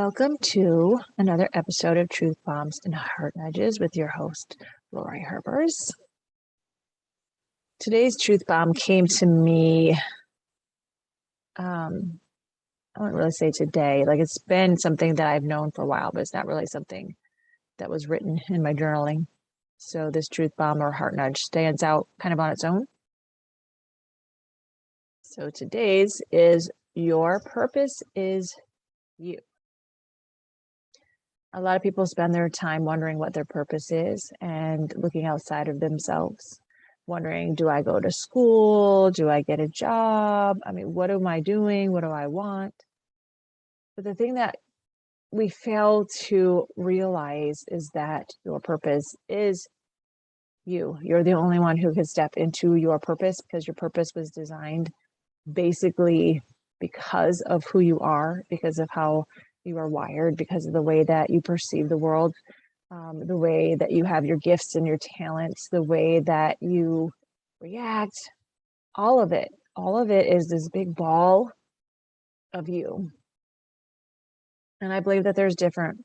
Welcome to another episode of Truth Bombs and Heart Nudges with your host, Lori Herbers. Today's Truth Bomb came to me, I wouldn't really say today, like it's been something that I've known for a while, but it's not really something that was written in my journaling. So this Truth Bomb or Heart Nudge stands out kind of on its own. So today's is your purpose is you. A lot of people spend their time wondering what their purpose is and looking outside of themselves, wondering, do I go to school? Do I get a job? I mean, what am I doing? What do I want? But the thing that we fail to realize is that your purpose is you. You're the only one who can step into your purpose because your purpose was designed basically because of who you are, because of how you are wired, because of the way that you perceive the world, the way that you have your gifts and your talents, the way that you react, all of it is this big ball of you. And I believe that there's different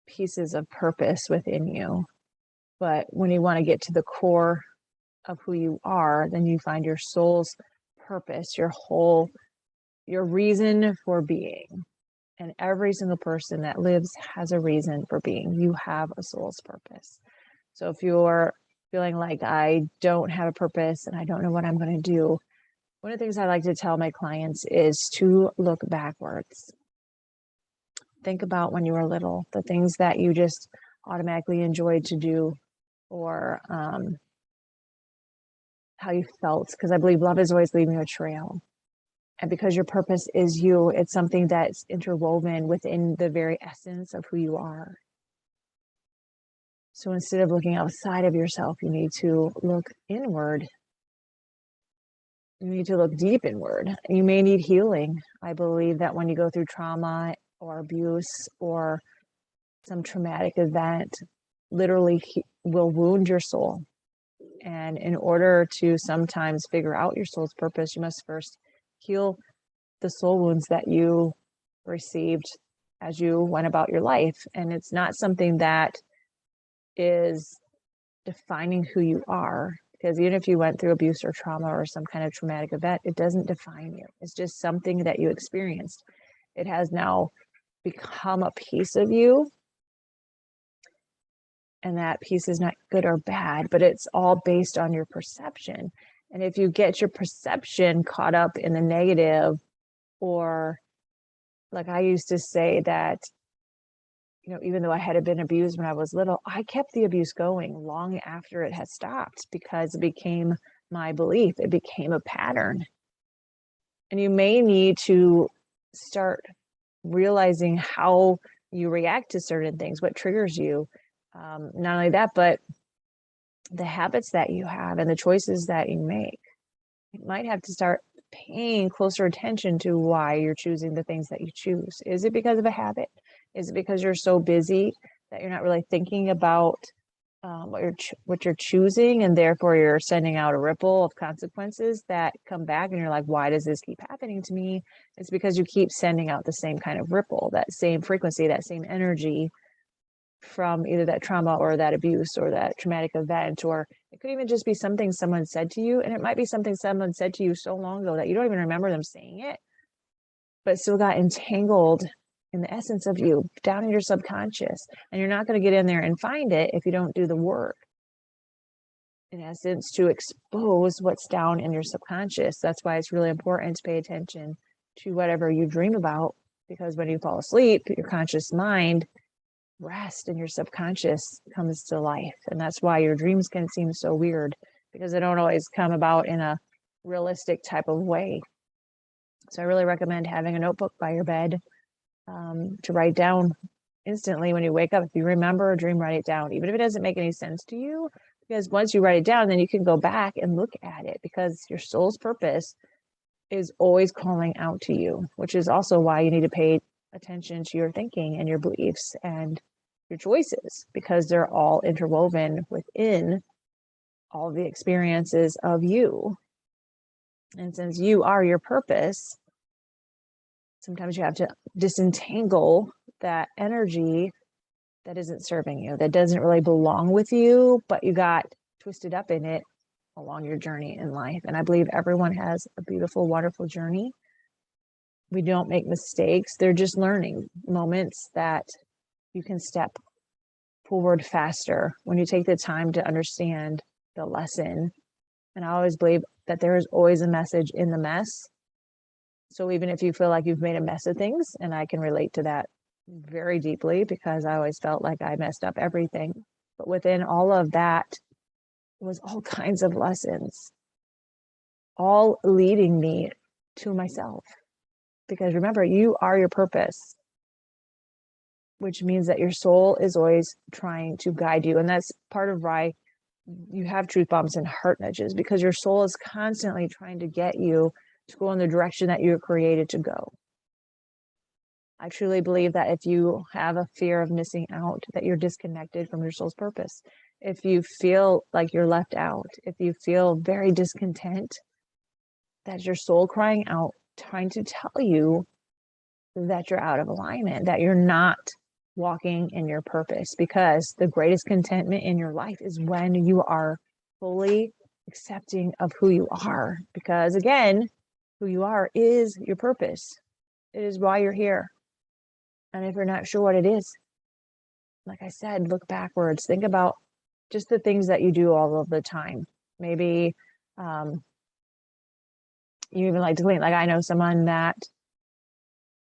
pieces of purpose within you. But when you want to get to the core of who you are, then you find your soul's purpose, your reason for being. And every single person that lives has a reason for being. You have a soul's purpose. So if you're feeling like I don't have a purpose and I don't know what I'm going to do, one of the things I like to tell my clients is to look backwards. Think about when you were little, the things that you just automatically enjoyed to do, or how you felt, because I believe love is always leaving a trail. And because your purpose is you, it's something that's interwoven within the very essence of who you are. So instead of looking outside of yourself, you need to look inward. You need to look deep inward. You may need healing. I believe that when you go through trauma or abuse or some traumatic event, literally will wound your soul. And in order to sometimes figure out your soul's purpose, you must first heal the soul wounds that you received as you went about your life. And it's not something that is defining who you are, because even if you went through abuse or trauma or some kind of traumatic event, it doesn't define you. It's just something that you experienced. It has now become a piece of you. And that piece is not good or bad, but it's all based on your perception. And if you get your perception caught up in the negative, or like I used to say that, even though I had been abused when I was little, I kept the abuse going long after it had stopped because it became my belief. It became a pattern. And you may need to start realizing how you react to certain things, what triggers you. Not only that, but the habits that you have and the choices that you make. You might have to start paying closer attention to why you're choosing the things that you choose. Is it because of a habit? Is it because you're so busy that you're not really thinking about what you're choosing, and therefore you're sending out a ripple of consequences that come back and you're like, why does this keep happening to me? It's because you keep sending out the same kind of ripple, that same frequency, that same energy from either that trauma or that abuse or that traumatic event. Or it could even just be something someone said to you, and it might be something someone said to you so long ago that you don't even remember them saying it, but still got entangled in the essence of you down in your subconscious. And you're not going to get in there and find it if you don't do the work, in essence, to expose what's down in your subconscious. That's why it's really important to pay attention to whatever you dream about, because when you fall asleep, your conscious mind rest and your subconscious comes to life. And that's why your dreams can seem so weird, because they don't always come about in a realistic type of way. So I really recommend having a notebook by your bed to write down instantly when you wake up. If you remember a dream, write it down, even if it doesn't make any sense to you, because once you write it down, then you can go back and look at it, because your soul's purpose is always calling out to you, which is also why you need to pay attention to your thinking and your beliefs and your choices, because they're all interwoven within all the experiences of you. And since you are your purpose, sometimes you have to disentangle that energy that isn't serving you, that doesn't really belong with you, but you got twisted up in it along your journey in life. And I believe everyone has a beautiful, wonderful journey. We don't make mistakes. They're just learning moments that you can step forward faster when you take the time to understand the lesson. And I always believe that there is always a message in the mess. So even if you feel like you've made a mess of things, and I can relate to that very deeply because I always felt like I messed up everything. But within all of that was all kinds of lessons, all leading me to myself. Because remember, you are your purpose, which means that your soul is always trying to guide you. And that's part of why you have truth bombs and heart nudges, because your soul is constantly trying to get you to go in the direction that you're created to go. I truly believe that if you have a fear of missing out, that you're disconnected from your soul's purpose. If you feel like you're left out, if you feel very discontent, that's your soul crying out, trying to tell you that you're out of alignment, that you're not walking in your purpose. Because the greatest contentment in your life is when you are fully accepting of who you are. Because again, who you are is your purpose. It is why you're here. And if you're not sure what it is, like I said, look backwards. Think about just the things that you do all of the time. Maybe you even like to clean. Like I know someone that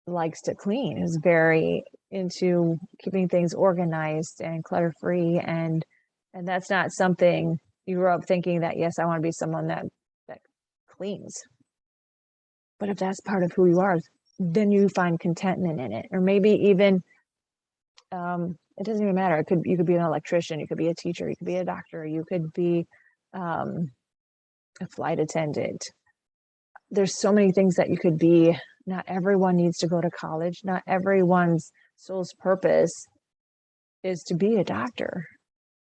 likes to clean, is very into keeping things organized and clutter free. And that's not something you grew up thinking that, yes, I want to be someone that cleans. But if that's part of who you are, then you find contentment in it. Or maybe even it doesn't even matter. You could be an electrician, you could be a teacher, you could be a doctor, you could be a flight attendant. There's so many things that you could be. Not everyone needs to go to college. Not everyone's soul's purpose is to be a doctor.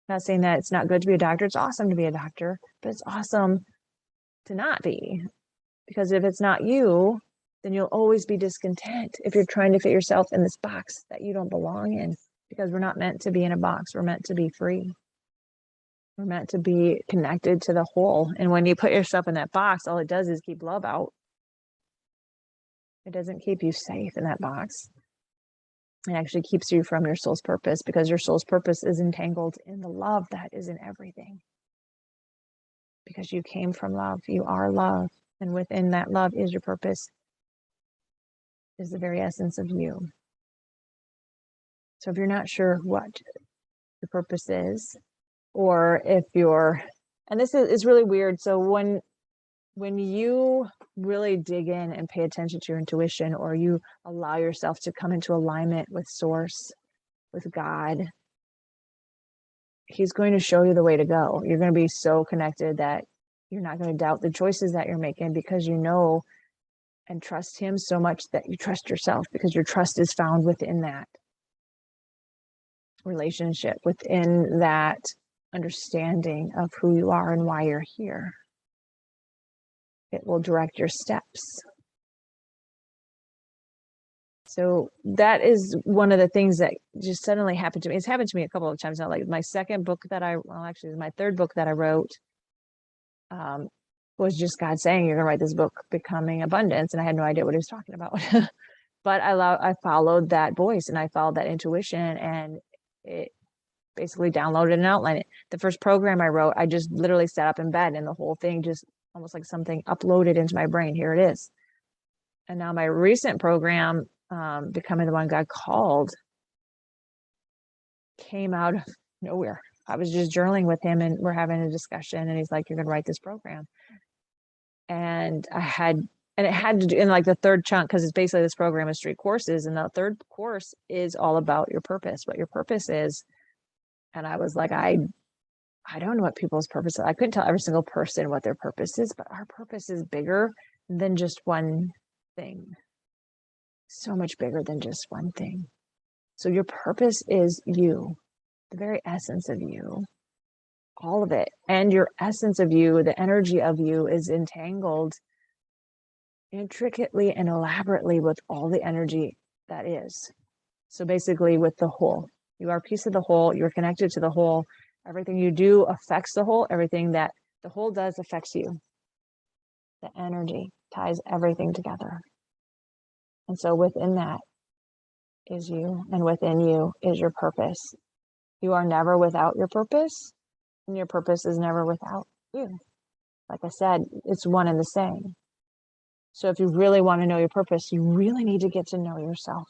I'm not saying that it's not good to be a doctor. It's awesome to be a doctor, but it's awesome to not be. Because if it's not you, then you'll always be discontent if you're trying to fit yourself in this box that you don't belong in. Because we're not meant to be in a box. We're meant to be free. We're meant to be connected to the whole. And when you put yourself in that box, all it does is keep love out. It doesn't keep you safe in that box. It actually keeps you from your soul's purpose, because your soul's purpose is entangled in the love that is in everything. Because you came from love. You are love. And within that love is your purpose, is the very essence of you. So if you're not sure what your purpose is, or if you're, and this is really weird. So when you really dig in and pay attention to your intuition, or you allow yourself to come into alignment with source, with God, he's going to show you the way to go. You're going to be so connected that you're not going to doubt the choices that you're making, because you know and trust him so much that you trust yourself, because your trust is found within that relationship, within that understanding of who you are and why you're here. It will direct your steps. So that is one of the things that just suddenly happened to me. It's happened to me a couple of times now. Like my second book that actually my third book that I wrote was just God saying, you're going to write this book, Becoming Abundance. And I had no idea what he was talking about. But I followed that voice, and I followed that intuition, and it basically downloaded and outlined it. The first program I wrote, I just literally sat up in bed, and the whole thing just almost like something uploaded into my brain. Here it is. And now my recent program, Becoming the One God Called, came out of nowhere. I was just journaling with him, and we're having a discussion, and he's like, you're going to write this program. And it had to do in like the third chunk, because it's basically, this program is 3 courses, and the third course is all about your purpose, what your purpose is. And I was like, I don't know what people's purpose is. I couldn't tell every single person what their purpose is, but our purpose is bigger than just one thing. So much bigger than just one thing. So your purpose is you, the very essence of you, all of it. And your essence of you, the energy of you, is entangled intricately and elaborately with all the energy that is. So basically with the whole, you are a piece of the whole, you're connected to the whole. Everything you do affects the whole. Everything that the whole does affects you. The energy ties everything together. And so within that is you, and within you is your purpose. You are never without your purpose, and your purpose is never without you. Like I said, it's one and the same. So if you really want to know your purpose, you really need to get to know yourself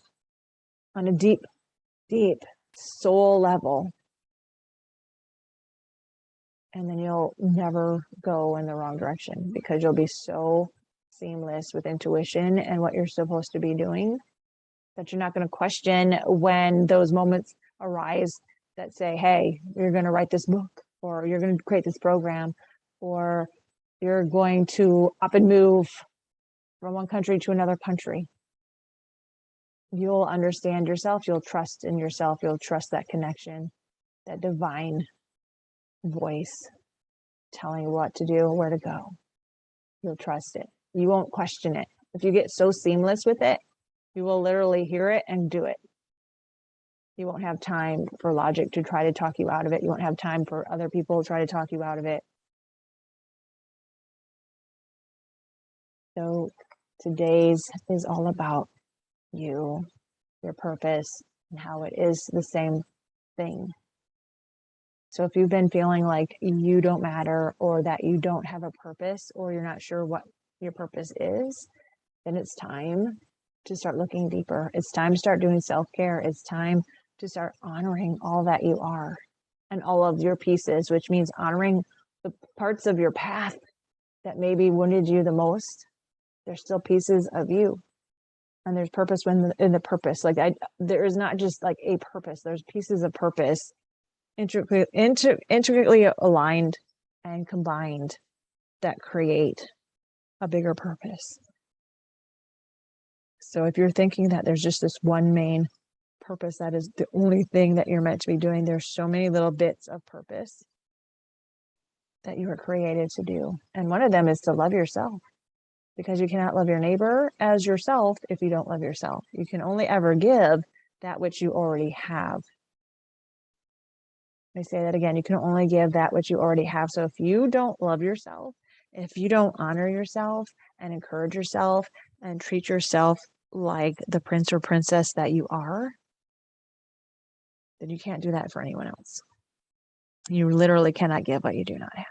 on a deep, deep soul level. And then you'll never go in the wrong direction because you'll be so seamless with intuition and what you're supposed to be doing that you're not going to question when those moments arise that say, hey, you're going to write this book, or you're going to create this program, or you're going to up and move from one country to another country. You'll understand yourself. You'll trust in yourself. You'll trust that connection, that divine voice telling you what to do, where to go. You'll trust it. You won't question it. If you get so seamless with it, you will literally hear it and do it. You won't have time for logic to try to talk you out of it. You won't have time for other people to try to talk you out of it. So today's is all about you, your purpose, and how it is the same thing. So if you've been feeling like you don't matter, or that you don't have a purpose, or you're not sure what your purpose is, then it's time to start looking deeper. It's time to start doing self-care. It's time to start honoring all that you are and all of your pieces, which means honoring the parts of your path that maybe wounded you the most. They're still pieces of you. And there's purpose in the purpose. Like there is not just like a purpose. There's pieces of purpose intricately aligned and combined that create a bigger purpose. So if you're thinking that there's just this one main purpose that is the only thing that you're meant to be doing, there's so many little bits of purpose that you were created to do. And one of them is to love yourself, because you cannot love your neighbor as yourself if you don't love yourself. You can only ever give that which you already have. Let me say that again. You can only give that which you already have. So if you don't love yourself, if you don't honor yourself and encourage yourself and treat yourself like the prince or princess that you are, then you can't do that for anyone else. You literally cannot give what you do not have.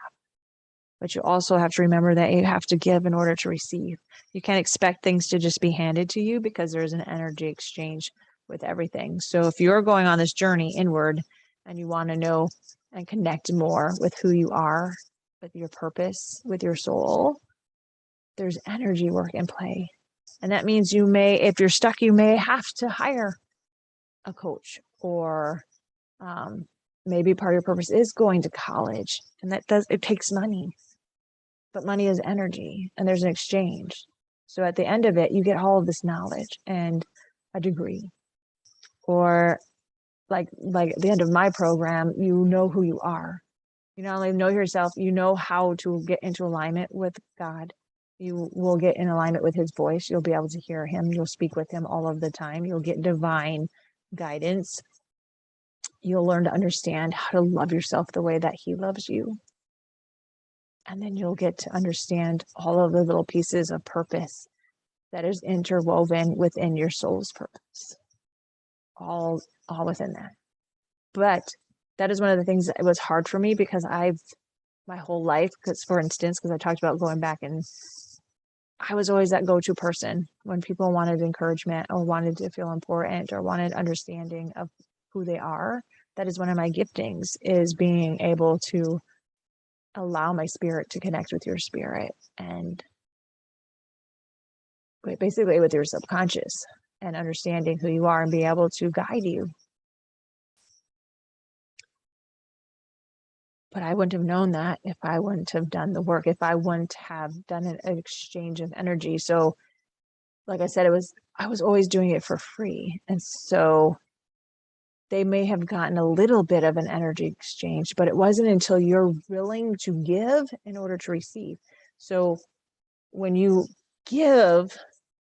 But you also have to remember that you have to give in order to receive. You can't expect things to just be handed to you, because there's an energy exchange with everything. So if you're going on this journey inward and you want to know and connect more with who you are, with your purpose, with your soul, there's energy work in play. And that means you may, if you're stuck, you may have to hire a coach, or maybe part of your purpose is going to college, and it takes money. But money is energy, and there's an exchange. So at the end of it, you get all of this knowledge and a degree. Or like at the end of my program, you know who you are. You not only know yourself, you know how to get into alignment with God. You will get in alignment with his voice. You'll be able to hear him. You'll speak with him all of the time. You'll get divine guidance. You'll learn to understand how to love yourself the way that he loves you. And then you'll get to understand all of the little pieces of purpose that is interwoven within your soul's purpose. All within that. But that is one of the things that it was hard for me, because my whole life, because for instance, because I talked about going back, and I was always that go-to person when people wanted encouragement or wanted to feel important or wanted understanding of who they are. That is one of my giftings, is being able to allow my spirit to connect with your spirit, and basically with your subconscious, and understanding who you are and be able to guide you. But I wouldn't have known that if I wouldn't have done the work, if I wouldn't have done an exchange of energy. So like I said, I was always doing it for free. And so they may have gotten a little bit of an energy exchange, but it wasn't until you're willing to give in order to receive. So when you give,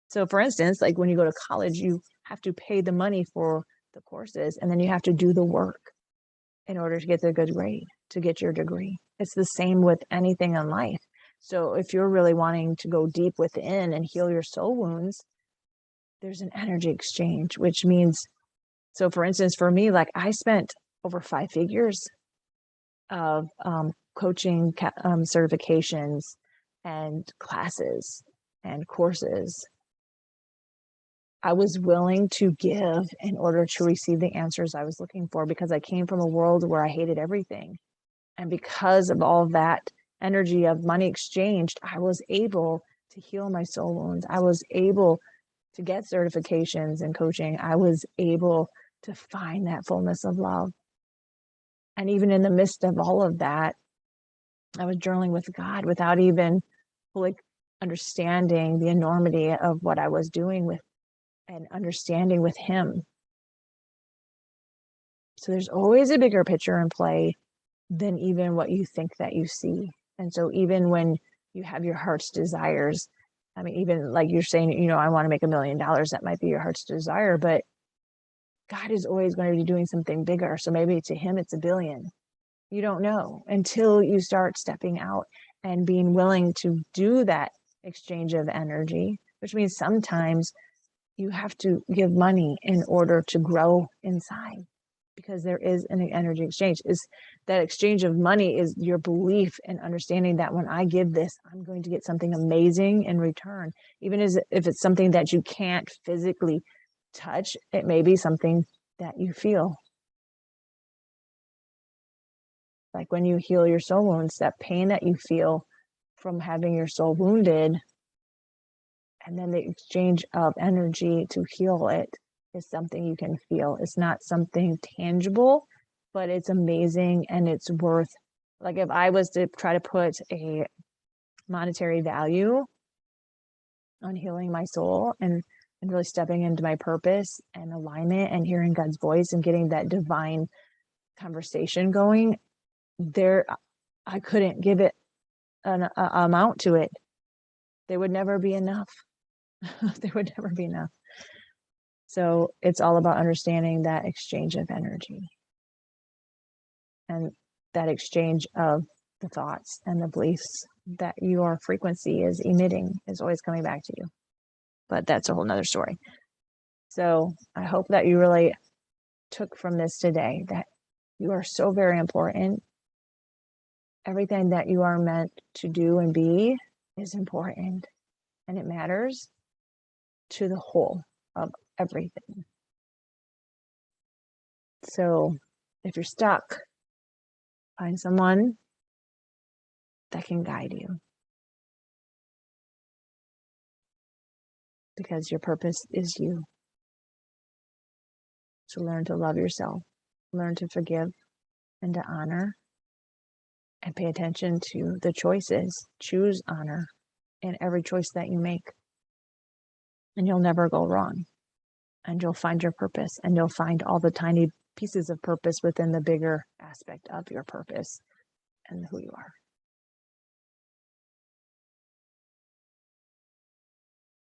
so for instance, like when you go to college, you have to pay the money for the courses, and then you have to do the work in order to get the good grade, to get your degree. It's the same with anything in life. So if you're really wanting to go deep within and heal your soul wounds, there's an energy exchange, which means, so for instance, for me, like I spent over 5 figures of coaching certifications and classes and courses. I was willing to give in order to receive the answers I was looking for, because I came from a world where I hated everything. And because of all that energy of money exchanged, I was able to heal my soul wounds. I was able to get certifications and coaching. I was able to find that fullness of love. And even in the midst of all of that, I was journaling with God without even fully understanding the enormity of what I was doing with and understanding with Him. So there's always a bigger picture in play than even what you think that you see. And so even when you have your heart's desires, I mean, even like you're saying, you know, I want to make $1 million, that might be your heart's desire, but God is always going to be doing something bigger. So maybe to Him, it's 1 billion. You don't know until you start stepping out and being willing to do that exchange of energy, which means sometimes you have to give money in order to grow inside, because there is an energy exchange. Is that exchange of money is your belief and understanding that when I give this, I'm going to get something amazing in return. Even as if it's something that you can't physically touch, it may be something that you feel. Like when you heal your soul wounds, that pain that you feel from having your soul wounded, and then the exchange of energy to heal it is something you can feel. It's not something tangible, but it's amazing, and it's worth, like if I was to try to put a monetary value on healing my soul and really stepping into my purpose and alignment and hearing God's voice and getting that divine conversation going, there, I couldn't give it an amount to it. There would never be enough. There would never be enough. So it's all about understanding that exchange of energy and that exchange of the thoughts and the beliefs that your frequency is emitting is always coming back to you. But that's a whole nother story. So I hope that you really took from this today that you are so very important. Everything that you are meant to do and be is important, and it matters to the whole of everything. So if you're stuck, find someone that can guide you, because your purpose is you. So learn to love yourself, learn to forgive and to honor, and pay attention to the choices. Choose honor in every choice that you make, and you'll never go wrong, and you'll find your purpose, and you'll find all the tiny pieces of purpose within the bigger aspect of your purpose and who you are.